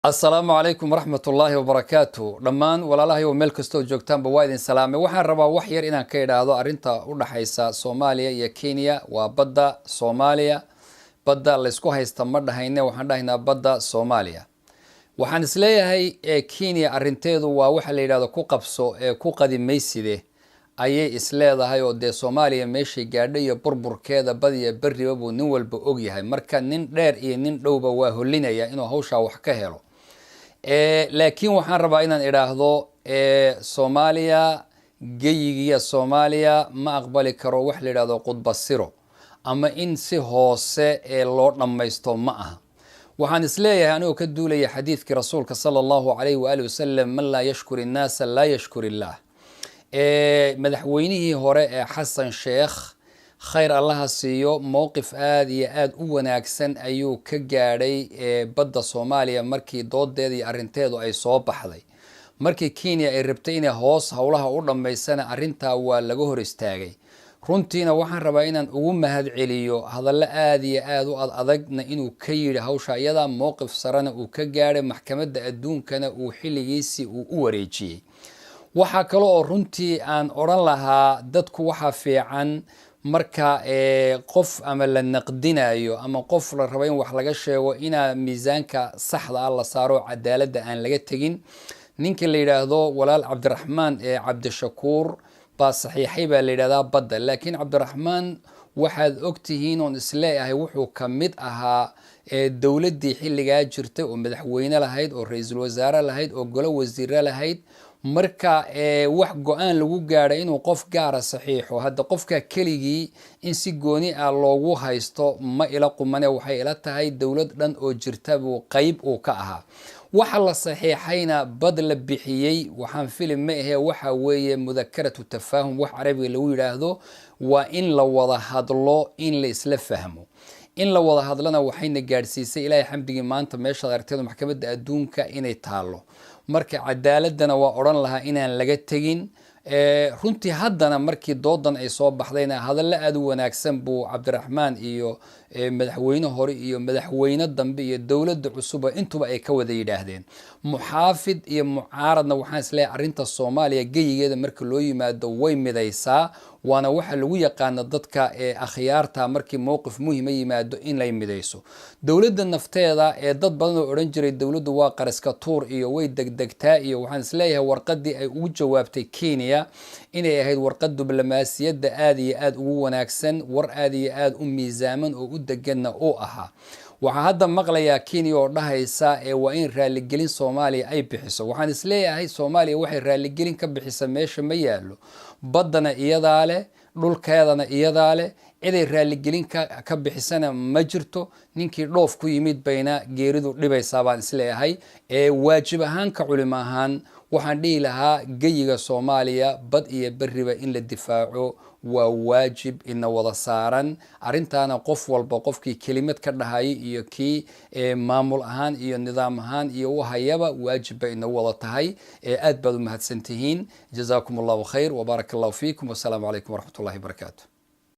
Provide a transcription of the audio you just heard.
السلام عليكم ورحمة الله وبركاته دمان ولا الله يوم ملك استو جوكتان بوايدين سلامي waxaan rabaa wax yar inaan ka idhaahdo arinta u dhaxaysa Soomaaliya iyo Kenya waa badda Soomaaliya badda la isku haysta ma dhahayne waxaan dhahaynaa badda Soomaaliya waxaan isleeyahay Kenya arinteedu waa waxa la yiraahdo ku qabso ku qadimeyside ayay isleedahay oo de Soomaaliya meeshay gaadhay iyo burburkeeda badiya bariba buu nin walba og yahay marka nin dheer iyo nin dhowba waa holinaya inuu hawsha wax ka helo laakiin waxaan rabaa inaan idhaahdo Soomaaliya geeyiga Soomaaliya ma aqbali karo wax la yiraahdo qudbasiro ama in si hoose loo dhamaysto ma aha waxaan isleeyahay anoo ka duulaya xadiiskii rasuulka sallallahu alayhi wa alihi wasallam man la yashkuri an-nas la yashkuri Allah madaxweynihii hore Xasan Sheekh khayr Allah siiyo mowqif aad iyo aad u wanaagsan ayuu ka gaadhay badda Soomaaliya markii doodeedii arinteedu ay soo baxday markii Kenya ay rabtay inay hoos hawlaha u dhameysana arinta waa laga hor istaagay runtiina waxaan rabaa inaan ugu mahad celiyo hadalla aad iyo aad u adagna inuu ka yiri hawsha iyada mowqif sarana uu ka gaadhay maxkamadda adduunkana uu xilligiisii u wareejiyay waxa kale oo runtii aan oran lahaa dadku waxa fiican marka qof ama la naqdinayo ama qof la rabo in wax laga sheego ina miisaanka saxda ah la saaro cadaaladda aan laga tagin ninka la yiraahdo walaal Cabdiraxmaan Cabdishakuur ba saxiixay baa la yiraahdaa badda laakiin Cabdiraxmaan waxaad ogtihiin oo isleeyahay wuxuu ka mid ahaa dawladdii xilliga jirtay oo madaxweyne lahayd oo ra'iisul wasaare lahayd oo golo wasiir lahayd marka wax go'aan lagu gaaray inuu qof gaar ah saxiixo hadda qofka keligii in si gooni ah loogu haysto ma ila qumane waxay ila tahay dawlad dhan oo jirta buu qayb uu ka ahaa waxa la saxiixayna bad la bixiyay waxaan filim ma ahe waxa weeye mudakaratu tafaahum wax carabiga lagu yiraahdo waa in la wada hadlo in la isla fahmo in la wada hadlana waxayna gaarsiisay ilaahay xamdigii maanta meesha aragtida maxkamadda adduunka inay taalo marka cadaaladana waa oran lahaa inaan laga tagin runtii haddana markii doodan ay soo baxdayna hadalla aad u wanaagsan buu Cabdiraxmaan iyo madaxweyne hore iyo madaxweyne dambe iyo dawladda cusub intuba ay ka wada yiraahdeen muxaafid iyo mucaaradna waxaan isleeyahay arinta Soomaaliya geeyigeeda marka loo yimaado way midaysaa waana waxa lagu yaqaan dadka akhyaarta markii mowqif muhiim yimaado in la midayso dawladda nafteeda dad badan oo oran jiray dawladdu waa qaraska tuur iyo way degdegtaa iyo waxaan isleeyahay warqadii ay ugu jawaabtay Kenya inay ahayd warqad diblomaasiyadda aad iyo aad ugu wanaagsan war aad iyo aad u miisaaman oo u deganna oo aha waxa hadda maqlayaa Kenya oo dhahaysa waa in raali gelin Soomaaliya ay bixiso waxaan isleeyahay Soomaaliya waxay raali gelin ka bixisa meesha ma yaalo badana iyada leh dhulkeedana iyada leh ciday raali gelin ka bixisana ma jirto ninkii dhoof ku yimid bayna geeridu dhibaysaa baan isleeyahay waajib ahaan ka culimo ahaan waxaan dhihi lahaa geeyiga Soomaaliya bad iyo bariba in la difaaco waa waajib in wada saaran arintana qof walba qofkii kelimad ka dhahay iyo kii maamul ahaan iyo nidaam ahaan iyo wahayaba waajib in wada tahay aad baad u mahadsantihiin jazaakumullahu khayr wa barakallahu fiikum wa salaamu alaykum wa rahmatullahi wa barakatuh